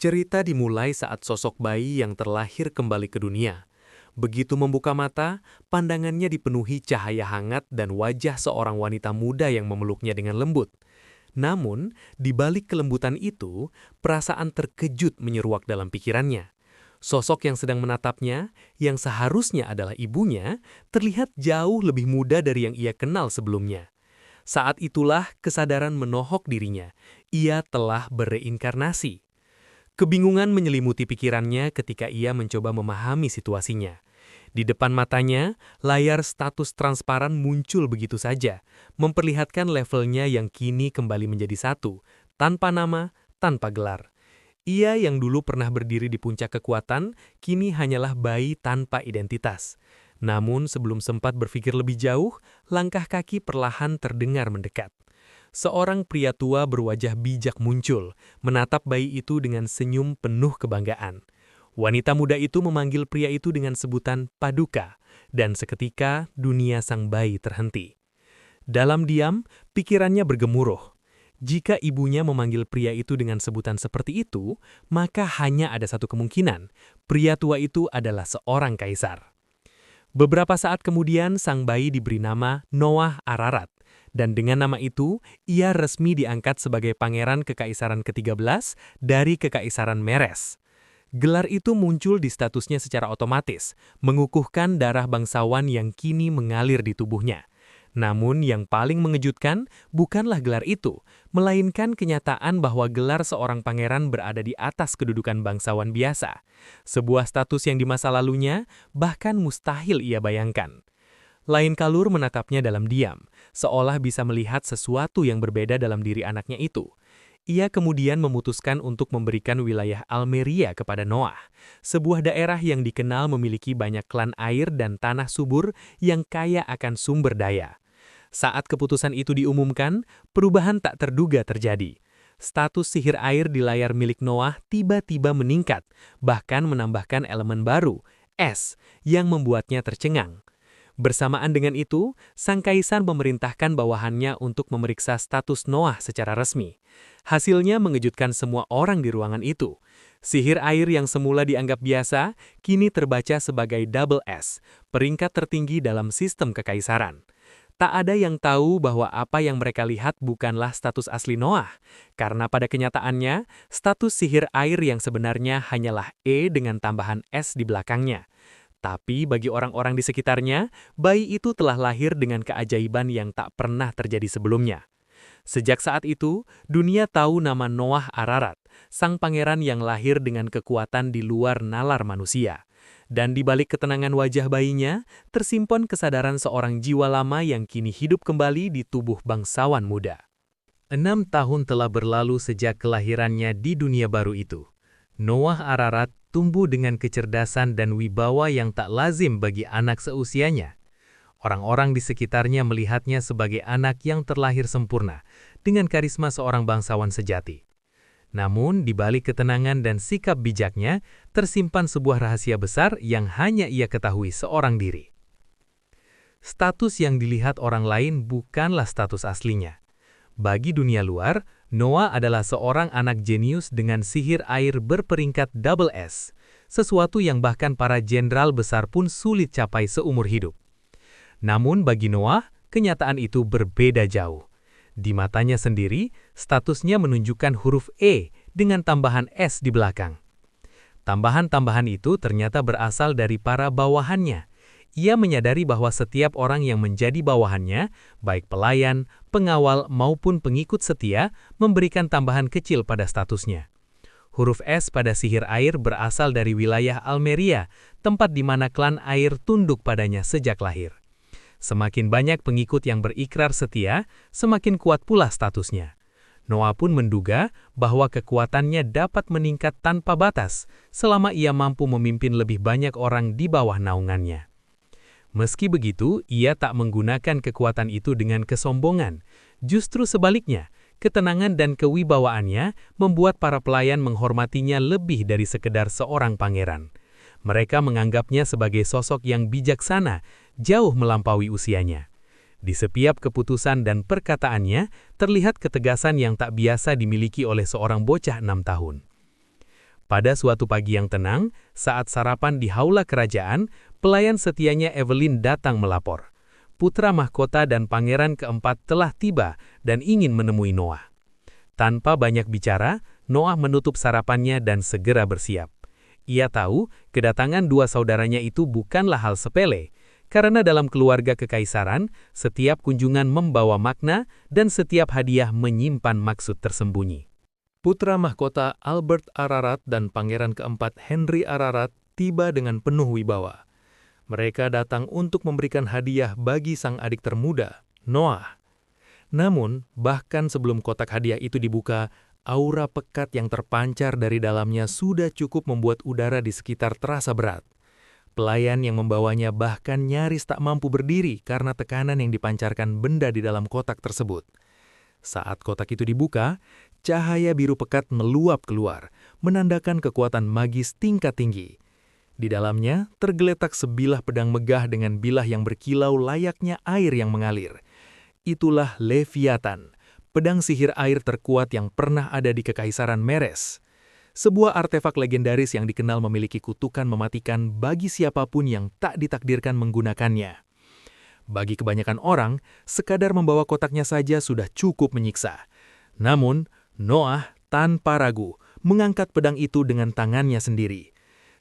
Cerita dimulai saat sosok bayi yang terlahir kembali ke dunia. Begitu membuka mata, pandangannya dipenuhi cahaya hangat dan wajah seorang wanita muda yang memeluknya dengan lembut. Namun, di balik kelembutan itu, perasaan terkejut menyeruak dalam pikirannya. Sosok yang sedang menatapnya, yang seharusnya adalah ibunya, terlihat jauh lebih muda dari yang ia kenal sebelumnya. Saat itulah kesadaran menohok dirinya. Ia telah bereinkarnasi. Kebingungan menyelimuti pikirannya ketika ia mencoba memahami situasinya. Di depan matanya, layar status transparan muncul begitu saja, memperlihatkan levelnya yang kini kembali menjadi satu, tanpa nama, tanpa gelar. Ia yang dulu pernah berdiri di puncak kekuatan, kini hanyalah bayi tanpa identitas. Namun sebelum sempat berpikir lebih jauh, langkah kaki perlahan terdengar mendekat. Seorang pria tua berwajah bijak muncul, menatap bayi itu dengan senyum penuh kebanggaan. Wanita muda itu memanggil pria itu dengan sebutan Paduka, dan seketika dunia sang bayi terhenti. Dalam diam, pikirannya bergemuruh. Jika ibunya memanggil pria itu dengan sebutan seperti itu, maka hanya ada satu kemungkinan, pria tua itu adalah seorang kaisar. Beberapa saat kemudian, sang bayi diberi nama Noah Ararat. Dan dengan nama itu, ia resmi diangkat sebagai pangeran kekaisaran ke-13 dari kekaisaran Meres. Gelar itu muncul di statusnya secara otomatis, mengukuhkan darah bangsawan yang kini mengalir di tubuhnya. Namun yang paling mengejutkan bukanlah gelar itu, melainkan kenyataan bahwa gelar seorang pangeran berada di atas kedudukan bangsawan biasa. Sebuah status yang di masa lalunya bahkan mustahil ia bayangkan. Lain Kalur menatapnya dalam diam, seolah bisa melihat sesuatu yang berbeda dalam diri anaknya itu. Ia kemudian memutuskan untuk memberikan wilayah Almeria kepada Noah, sebuah daerah yang dikenal memiliki banyak klan air dan tanah subur yang kaya akan sumber daya. Saat keputusan itu diumumkan, perubahan tak terduga terjadi. Status sihir air di layar milik Noah tiba-tiba meningkat, bahkan menambahkan elemen baru, es, yang membuatnya tercengang. Bersamaan dengan itu, sang kaisar memerintahkan bawahannya untuk memeriksa status Noah secara resmi. Hasilnya mengejutkan semua orang di ruangan itu. Sihir air yang semula dianggap biasa, kini terbaca sebagai double S, peringkat tertinggi dalam sistem kekaisaran. Tak ada yang tahu bahwa apa yang mereka lihat bukanlah status asli Noah, karena pada kenyataannya, status sihir air yang sebenarnya hanyalah E dengan tambahan S di belakangnya. Tapi bagi orang-orang di sekitarnya, bayi itu telah lahir dengan keajaiban yang tak pernah terjadi sebelumnya. Sejak saat itu, dunia tahu nama Noah Ararat, sang pangeran yang lahir dengan kekuatan di luar nalar manusia. Dan di balik ketenangan wajah bayinya, tersimpan kesadaran seorang jiwa lama yang kini hidup kembali di tubuh bangsawan muda. 6 tahun telah berlalu sejak kelahirannya di dunia baru itu. Noah Ararat tumbuh dengan kecerdasan dan wibawa yang tak lazim bagi anak seusianya. Orang-orang di sekitarnya melihatnya sebagai anak yang terlahir sempurna, dengan karisma seorang bangsawan sejati. Namun, di balik ketenangan dan sikap bijaknya, tersimpan sebuah rahasia besar yang hanya ia ketahui seorang diri. Status yang dilihat orang lain bukanlah status aslinya. Bagi dunia luar, Noah adalah seorang anak jenius dengan sihir air berperingkat double S, sesuatu yang bahkan para jenderal besar pun sulit capai seumur hidup. Namun bagi Noah, kenyataan itu berbeda jauh. Di matanya sendiri, statusnya menunjukkan huruf E dengan tambahan S di belakang. Tambahan-tambahan itu ternyata berasal dari para bawahannya. Ia menyadari bahwa setiap orang yang menjadi bawahannya, baik pelayan, pengawal maupun pengikut setia, memberikan tambahan kecil pada statusnya. Huruf S pada sihir air berasal dari wilayah Almeria, tempat di mana klan air tunduk padanya sejak lahir. Semakin banyak pengikut yang berikrar setia, semakin kuat pula statusnya. Noah pun menduga bahwa kekuatannya dapat meningkat tanpa batas, selama ia mampu memimpin lebih banyak orang di bawah naungannya. Meski begitu, ia tak menggunakan kekuatan itu dengan kesombongan. Justru sebaliknya, ketenangan dan kewibawaannya membuat para pelayan menghormatinya lebih dari sekedar seorang pangeran. Mereka menganggapnya sebagai sosok yang bijaksana, jauh melampaui usianya. Di setiap keputusan dan perkataannya, terlihat ketegasan yang tak biasa dimiliki oleh seorang bocah 6 tahun. Pada suatu pagi yang tenang, saat sarapan di Haula Kerajaan, pelayan setianya Evelyn datang melapor. Putra mahkota dan pangeran keempat telah tiba dan ingin menemui Noah. Tanpa banyak bicara, Noah menutup sarapannya dan segera bersiap. Ia tahu kedatangan dua saudaranya itu bukanlah hal sepele, karena dalam keluarga kekaisaran, setiap kunjungan membawa makna dan setiap hadiah menyimpan maksud tersembunyi. Putra mahkota Albert Ararat dan pangeran keempat Henry Ararat tiba dengan penuh wibawa. Mereka datang untuk memberikan hadiah bagi sang adik termuda, Noah. Namun, bahkan sebelum kotak hadiah itu dibuka, aura pekat yang terpancar dari dalamnya sudah cukup membuat udara di sekitar terasa berat. Pelayan yang membawanya bahkan nyaris tak mampu berdiri karena tekanan yang dipancarkan benda di dalam kotak tersebut. Saat kotak itu dibuka, cahaya biru pekat meluap keluar, menandakan kekuatan magis tingkat tinggi. Di dalamnya tergeletak sebilah pedang megah dengan bilah yang berkilau layaknya air yang mengalir. Itulah Leviathan, pedang sihir air terkuat yang pernah ada di Kekaisaran Meres. Sebuah artefak legendaris yang dikenal memiliki kutukan mematikan bagi siapapun yang tak ditakdirkan menggunakannya. Bagi kebanyakan orang, sekadar membawa kotaknya saja sudah cukup menyiksa. Namun, Noah tanpa ragu mengangkat pedang itu dengan tangannya sendiri.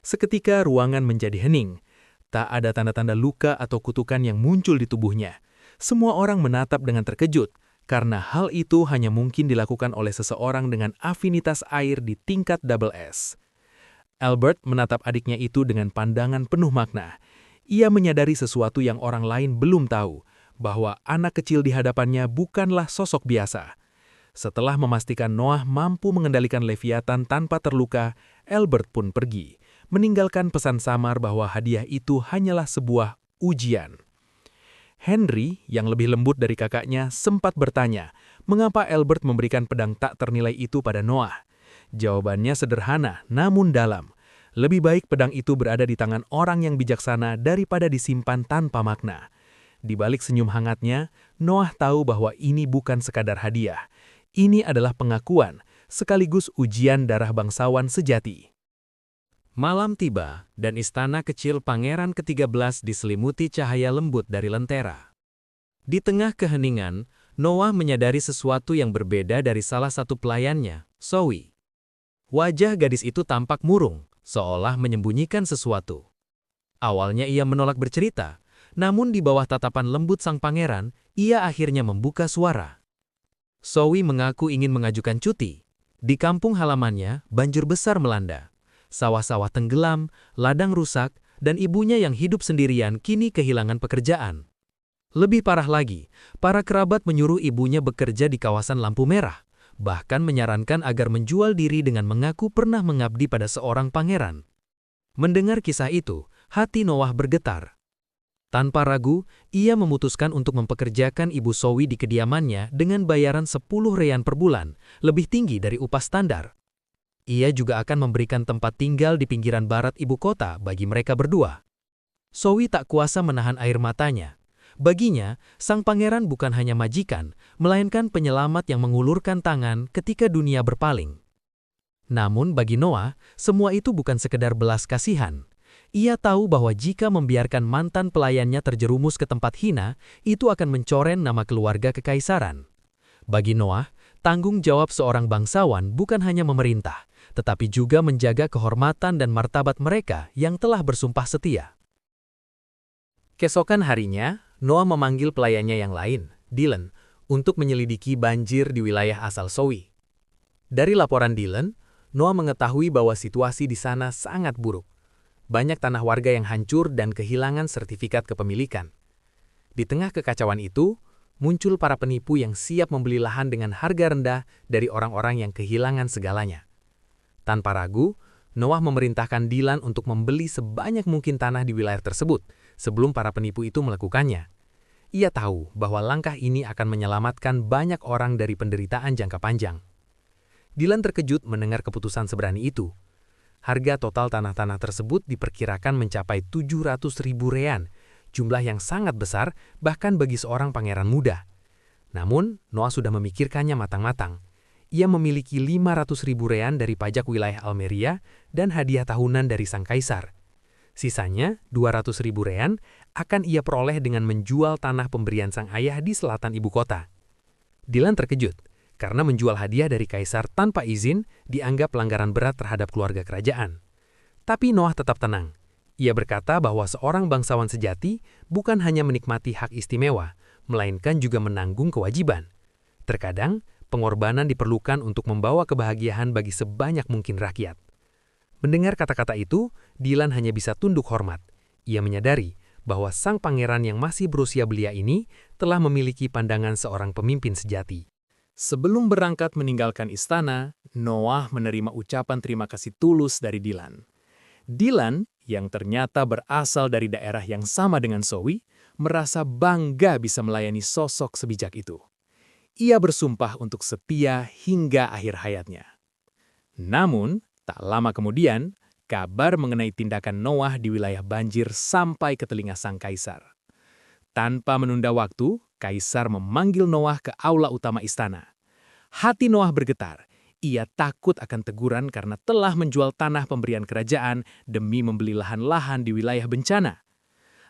Seketika ruangan menjadi hening. Tak ada tanda-tanda luka atau kutukan yang muncul di tubuhnya. Semua orang menatap dengan terkejut, karena hal itu hanya mungkin dilakukan oleh seseorang dengan afinitas air di tingkat double S. Albert menatap adiknya itu dengan pandangan penuh makna. Ia menyadari sesuatu yang orang lain belum tahu, bahwa anak kecil di hadapannya bukanlah sosok biasa. Setelah memastikan Noah mampu mengendalikan Leviathan tanpa terluka, Albert pun pergi, meninggalkan pesan samar bahwa hadiah itu hanyalah sebuah ujian. Henry, yang lebih lembut dari kakaknya, sempat bertanya, mengapa Albert memberikan pedang tak ternilai itu pada Noah? Jawabannya sederhana, namun dalam. Lebih baik pedang itu berada di tangan orang yang bijaksana daripada disimpan tanpa makna. Di balik senyum hangatnya, Noah tahu bahwa ini bukan sekadar hadiah. Ini adalah pengakuan, sekaligus ujian darah bangsawan sejati. Malam tiba, dan istana kecil Pangeran ke-13 diselimuti cahaya lembut dari lentera. Di tengah keheningan, Noah menyadari sesuatu yang berbeda dari salah satu pelayannya, Zoe. Wajah gadis itu tampak murung, seolah menyembunyikan sesuatu. Awalnya ia menolak bercerita, namun di bawah tatapan lembut sang pangeran, ia akhirnya membuka suara. Zoe mengaku ingin mengajukan cuti. Di kampung halamannya, banjir besar melanda. Sawah-sawah tenggelam, ladang rusak, dan ibunya yang hidup sendirian kini kehilangan pekerjaan. Lebih parah lagi, para kerabat menyuruh ibunya bekerja di kawasan lampu merah, bahkan menyarankan agar menjual diri dengan mengaku pernah mengabdi pada seorang pangeran. Mendengar kisah itu, hati Noah bergetar. Tanpa ragu, ia memutuskan untuk mempekerjakan Ibu Zoe di kediamannya dengan bayaran 10 reyan per bulan, lebih tinggi dari upah standar. Ia juga akan memberikan tempat tinggal di pinggiran barat ibu kota bagi mereka berdua. Zoe tak kuasa menahan air matanya. Baginya, sang pangeran bukan hanya majikan, melainkan penyelamat yang mengulurkan tangan ketika dunia berpaling. Namun bagi Noah, semua itu bukan sekedar belas kasihan. Ia tahu bahwa jika membiarkan mantan pelayannya terjerumus ke tempat hina, itu akan mencoreng nama keluarga kekaisaran. Bagi Noah, tanggung jawab seorang bangsawan bukan hanya memerintah, tetapi juga menjaga kehormatan dan martabat mereka yang telah bersumpah setia. Keesokan harinya, Noah memanggil pelayannya yang lain, Dylan, untuk menyelidiki banjir di wilayah asal Zoe. Dari laporan Dylan, Noah mengetahui bahwa situasi di sana sangat buruk. Banyak tanah warga yang hancur dan kehilangan sertifikat kepemilikan. Di tengah kekacauan itu, muncul para penipu yang siap membeli lahan dengan harga rendah dari orang-orang yang kehilangan segalanya. Tanpa ragu, Noah memerintahkan Dylan untuk membeli sebanyak mungkin tanah di wilayah tersebut sebelum para penipu itu melakukannya. Ia tahu bahwa langkah ini akan menyelamatkan banyak orang dari penderitaan jangka panjang. Dylan terkejut mendengar keputusan seberani itu. Harga total tanah-tanah tersebut diperkirakan mencapai 700.000 reyan, jumlah yang sangat besar bahkan bagi seorang pangeran muda. Namun, Noah sudah memikirkannya matang-matang. Ia memiliki 500.000 rean dari pajak wilayah Almeria dan hadiah tahunan dari sang kaisar. Sisanya, 200.000 rean, akan ia peroleh dengan menjual tanah pemberian sang ayah di selatan ibu kota. Dylan terkejut, karena menjual hadiah dari kaisar tanpa izin dianggap pelanggaran berat terhadap keluarga kerajaan. Tapi Noah tetap tenang. Ia berkata bahwa seorang bangsawan sejati bukan hanya menikmati hak istimewa, melainkan juga menanggung kewajiban. Terkadang, pengorbanan diperlukan untuk membawa kebahagiaan bagi sebanyak mungkin rakyat. Mendengar kata-kata itu, Dylan hanya bisa tunduk hormat. Ia menyadari bahwa sang pangeran yang masih berusia belia ini telah memiliki pandangan seorang pemimpin sejati. Sebelum berangkat meninggalkan istana, Noah menerima ucapan terima kasih tulus dari Dylan. Dylan, yang ternyata berasal dari daerah yang sama dengan Zoe, merasa bangga bisa melayani sosok sebijak itu. Ia bersumpah untuk setia hingga akhir hayatnya. Namun, tak lama kemudian, kabar mengenai tindakan Noah di wilayah banjir sampai ke telinga sang kaisar. Tanpa menunda waktu, kaisar memanggil Noah ke aula utama istana. Hati Noah bergetar. Ia takut akan teguran karena telah menjual tanah pemberian kerajaan demi membeli lahan-lahan di wilayah bencana.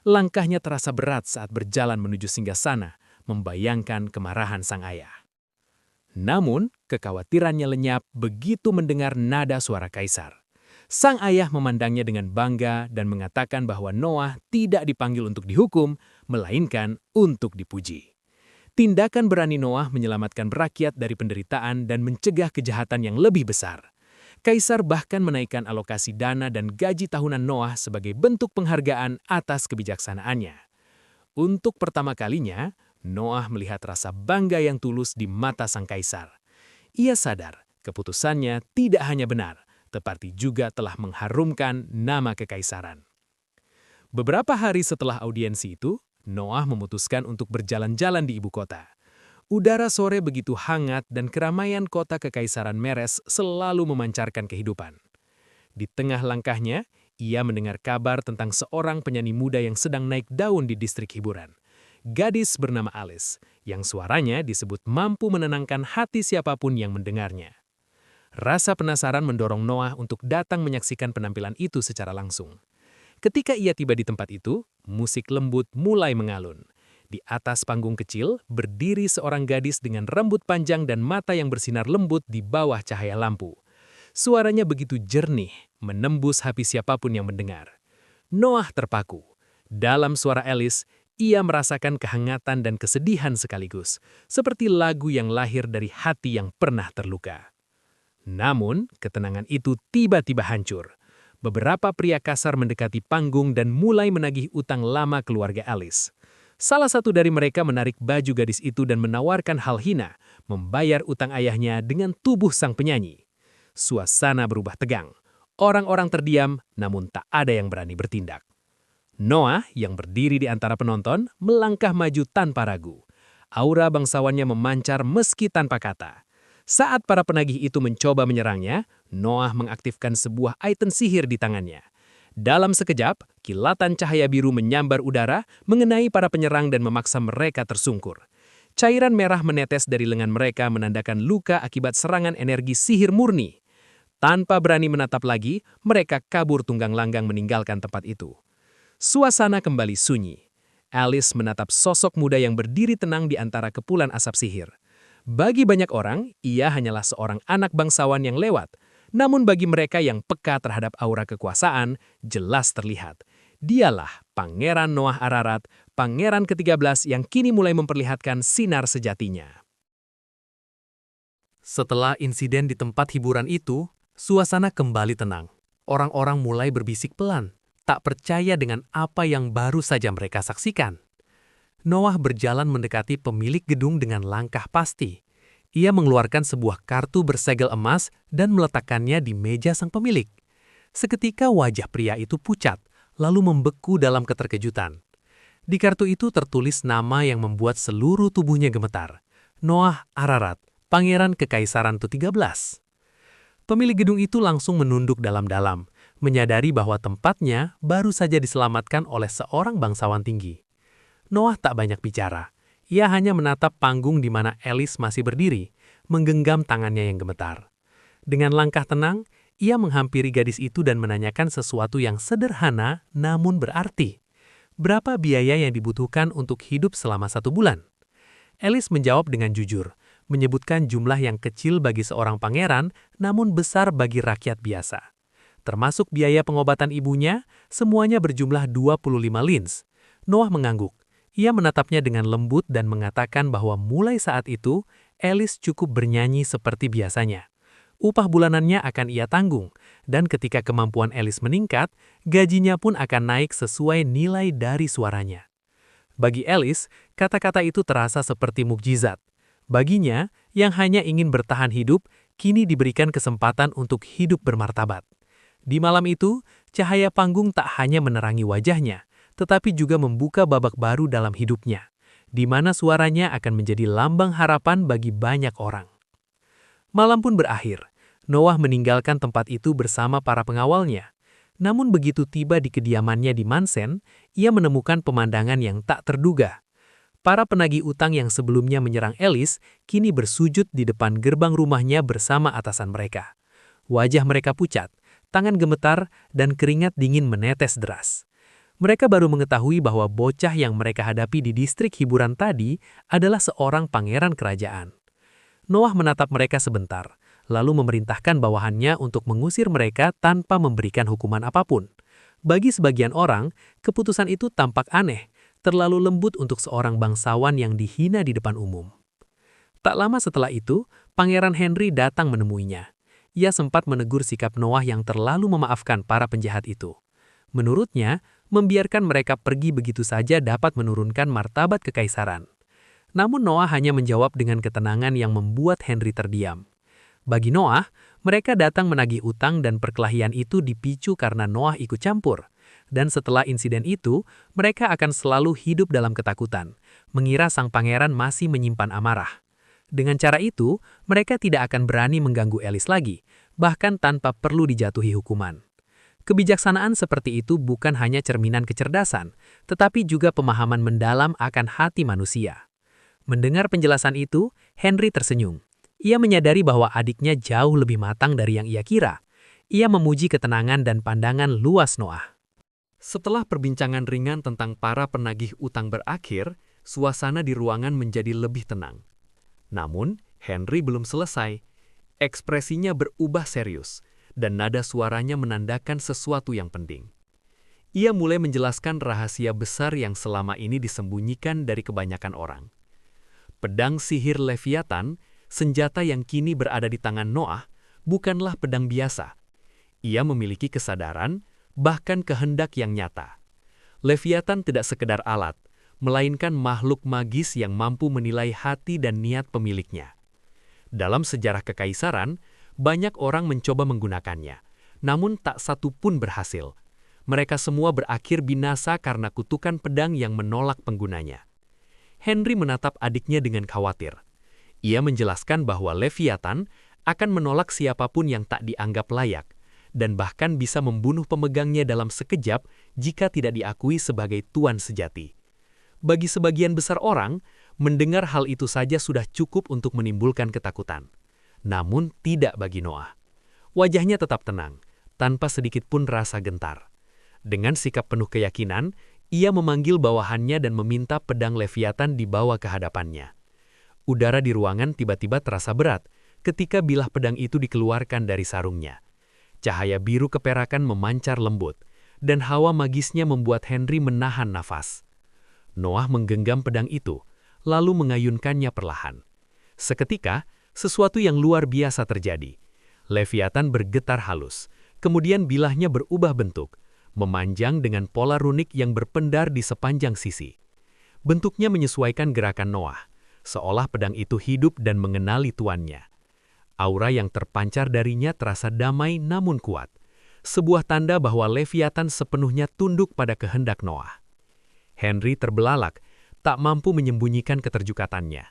Langkahnya terasa berat saat berjalan menuju singgasana, membayangkan kemarahan sang ayah. Namun, kekhawatirannya lenyap begitu mendengar nada suara kaisar. Sang ayah memandangnya dengan bangga dan mengatakan bahwa Noah tidak dipanggil untuk dihukum, melainkan untuk dipuji. Tindakan berani Noah menyelamatkan rakyat dari penderitaan dan mencegah kejahatan yang lebih besar. Kaisar bahkan menaikkan alokasi dana dan gaji tahunan Noah sebagai bentuk penghargaan atas kebijaksanaannya. Untuk pertama kalinya, Noah melihat rasa bangga yang tulus di mata sang kaisar. Ia sadar keputusannya tidak hanya benar, tetapi juga telah mengharumkan nama kekaisaran. Beberapa hari setelah audiensi itu, Noah memutuskan untuk berjalan-jalan di ibu kota. Udara sore begitu hangat dan keramaian kota kekaisaran Meres selalu memancarkan kehidupan. Di tengah langkahnya, ia mendengar kabar tentang seorang penyanyi muda yang sedang naik daun di distrik hiburan. Gadis bernama Alice, yang suaranya disebut mampu menenangkan hati siapapun yang mendengarnya. Rasa penasaran mendorong Noah untuk datang menyaksikan penampilan itu secara langsung. Ketika ia tiba di tempat itu, musik lembut mulai mengalun. Di atas panggung kecil, berdiri seorang gadis dengan rambut panjang dan mata yang bersinar lembut di bawah cahaya lampu. Suaranya begitu jernih, menembus hati siapapun yang mendengar. Noah terpaku. Dalam suara Alice, ia merasakan kehangatan dan kesedihan sekaligus, seperti lagu yang lahir dari hati yang pernah terluka. Namun, ketenangan itu tiba-tiba hancur. Beberapa pria kasar mendekati panggung dan mulai menagih utang lama keluarga Alice. Salah satu dari mereka menarik baju gadis itu dan menawarkan hal hina, membayar utang ayahnya dengan tubuh sang penyanyi. Suasana berubah tegang. Orang-orang terdiam, namun tak ada yang berani bertindak. Noah, yang berdiri di antara penonton, melangkah maju tanpa ragu. Aura bangsawannya memancar meski tanpa kata. Saat para penagih itu mencoba menyerangnya, Noah mengaktifkan sebuah item sihir di tangannya. Dalam sekejap, kilatan cahaya biru menyambar udara, mengenai para penyerang dan memaksa mereka tersungkur. Cairan merah menetes dari lengan mereka menandakan luka akibat serangan energi sihir murni. Tanpa berani menatap lagi, mereka kabur tunggang langgang meninggalkan tempat itu. Suasana kembali sunyi. Alice menatap sosok muda yang berdiri tenang di antara kepulan asap sihir. Bagi banyak orang, ia hanyalah seorang anak bangsawan yang lewat. Namun bagi mereka yang peka terhadap aura kekuasaan, jelas terlihat. Dialah Pangeran Noah Ararat, pangeran ke-13 yang kini mulai memperlihatkan sinar sejatinya. Setelah insiden di tempat hiburan itu, suasana kembali tenang. Orang-orang mulai berbisik pelan, tak percaya dengan apa yang baru saja mereka saksikan. Noah berjalan mendekati pemilik gedung dengan langkah pasti. Ia mengeluarkan sebuah kartu bersegel emas dan meletakkannya di meja sang pemilik. Seketika wajah pria itu pucat, lalu membeku dalam keterkejutan. Di kartu itu tertulis nama yang membuat seluruh tubuhnya gemetar. Noah Ararat, Pangeran Kekaisaran ke-13. Pemilik gedung itu langsung menunduk dalam-dalam, menyadari bahwa tempatnya baru saja diselamatkan oleh seorang bangsawan tinggi. Noah tak banyak bicara. Ia hanya menatap panggung di mana Alice masih berdiri, menggenggam tangannya yang gemetar. Dengan langkah tenang, ia menghampiri gadis itu dan menanyakan sesuatu yang sederhana namun berarti. Berapa biaya yang dibutuhkan untuk hidup selama 1 bulan? Alice menjawab dengan jujur, menyebutkan jumlah yang kecil bagi seorang pangeran namun besar bagi rakyat biasa. Termasuk biaya pengobatan ibunya, semuanya berjumlah 25 lins. Noah mengangguk. Ia menatapnya dengan lembut dan mengatakan bahwa mulai saat itu, Alice cukup bernyanyi seperti biasanya. Upah bulanannya akan ia tanggung, dan ketika kemampuan Alice meningkat, gajinya pun akan naik sesuai nilai dari suaranya. Bagi Alice, kata-kata itu terasa seperti mukjizat. Baginya, yang hanya ingin bertahan hidup, kini diberikan kesempatan untuk hidup bermartabat. Di malam itu, cahaya panggung tak hanya menerangi wajahnya, tetapi juga membuka babak baru dalam hidupnya, di mana suaranya akan menjadi lambang harapan bagi banyak orang. Malam pun berakhir. Noah meninggalkan tempat itu bersama para pengawalnya. Namun begitu tiba di kediamannya di Mansen, ia menemukan pemandangan yang tak terduga. Para penagih utang yang sebelumnya menyerang Alice, kini bersujud di depan gerbang rumahnya bersama atasan mereka. Wajah mereka pucat, tangan gemetar, dan keringat dingin menetes deras. Mereka baru mengetahui bahwa bocah yang mereka hadapi di distrik hiburan tadi adalah seorang pangeran kerajaan. Noah menatap mereka sebentar, lalu memerintahkan bawahannya untuk mengusir mereka tanpa memberikan hukuman apapun. Bagi sebagian orang, keputusan itu tampak aneh, terlalu lembut untuk seorang bangsawan yang dihina di depan umum. Tak lama setelah itu, Pangeran Henry datang menemuinya. Ia sempat menegur sikap Noah yang terlalu memaafkan para penjahat itu. Menurutnya, membiarkan mereka pergi begitu saja dapat menurunkan martabat kekaisaran. Namun Noah hanya menjawab dengan ketenangan yang membuat Henry terdiam. Bagi Noah, mereka datang menagih utang dan perkelahian itu dipicu karena Noah ikut campur. Dan setelah insiden itu, mereka akan selalu hidup dalam ketakutan, mengira sang pangeran masih menyimpan amarah. Dengan cara itu, mereka tidak akan berani mengganggu Alice lagi, bahkan tanpa perlu dijatuhi hukuman. Kebijaksanaan seperti itu bukan hanya cerminan kecerdasan, tetapi juga pemahaman mendalam akan hati manusia. Mendengar penjelasan itu, Henry tersenyum. Ia menyadari bahwa adiknya jauh lebih matang dari yang ia kira. Ia memuji ketenangan dan pandangan luas Noah. Setelah perbincangan ringan tentang para penagih utang berakhir, suasana di ruangan menjadi lebih tenang. Namun, Henry belum selesai. Ekspresinya berubah serius, dan nada suaranya menandakan sesuatu yang penting. Ia mulai menjelaskan rahasia besar yang selama ini disembunyikan dari kebanyakan orang. Pedang sihir Leviathan, senjata yang kini berada di tangan Noah, bukanlah pedang biasa. Ia memiliki kesadaran, bahkan kehendak yang nyata. Leviathan tidak sekedar alat, melainkan makhluk magis yang mampu menilai hati dan niat pemiliknya. Dalam sejarah kekaisaran, banyak orang mencoba menggunakannya, namun tak satu pun berhasil. Mereka semua berakhir binasa karena kutukan pedang yang menolak penggunanya. Henry menatap adiknya dengan khawatir. Ia menjelaskan bahwa Leviathan akan menolak siapapun yang tak dianggap layak, dan bahkan bisa membunuh pemegangnya dalam sekejap jika tidak diakui sebagai tuan sejati. Bagi sebagian besar orang, mendengar hal itu saja sudah cukup untuk menimbulkan ketakutan. Namun tidak bagi Noah. Wajahnya tetap tenang, tanpa sedikit pun rasa gentar. Dengan sikap penuh keyakinan, ia memanggil bawahannya dan meminta pedang Leviathan dibawa ke hadapannya. Udara di ruangan tiba-tiba terasa berat ketika bilah pedang itu dikeluarkan dari sarungnya. Cahaya biru keperakan memancar lembut, dan hawa magisnya membuat Henry menahan nafas. Noah menggenggam pedang itu, lalu mengayunkannya perlahan. Seketika, sesuatu yang luar biasa terjadi. Leviathan bergetar halus, kemudian bilahnya berubah bentuk, memanjang dengan pola runik yang berpendar di sepanjang sisi. Bentuknya menyesuaikan gerakan Noah, seolah pedang itu hidup dan mengenali tuannya. Aura yang terpancar darinya terasa damai namun kuat, sebuah tanda bahwa Leviathan sepenuhnya tunduk pada kehendak Noah. Henry terbelalak, tak mampu menyembunyikan keterjukatannya.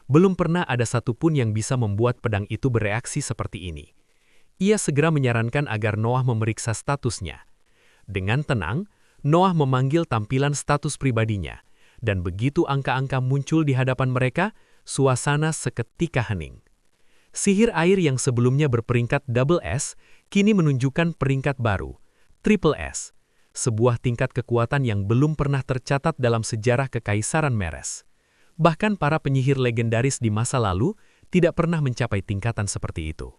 Belum pernah ada satupun yang bisa membuat pedang itu bereaksi seperti ini. Ia segera menyarankan agar Noah memeriksa statusnya. Dengan tenang, Noah memanggil tampilan status pribadinya, dan begitu angka-angka muncul di hadapan mereka, suasana seketika hening. Sihir air yang sebelumnya berperingkat double S, kini menunjukkan peringkat baru, triple S, sebuah tingkat kekuatan yang belum pernah tercatat dalam sejarah Kekaisaran Meres. Bahkan para penyihir legendaris di masa lalu tidak pernah mencapai tingkatan seperti itu.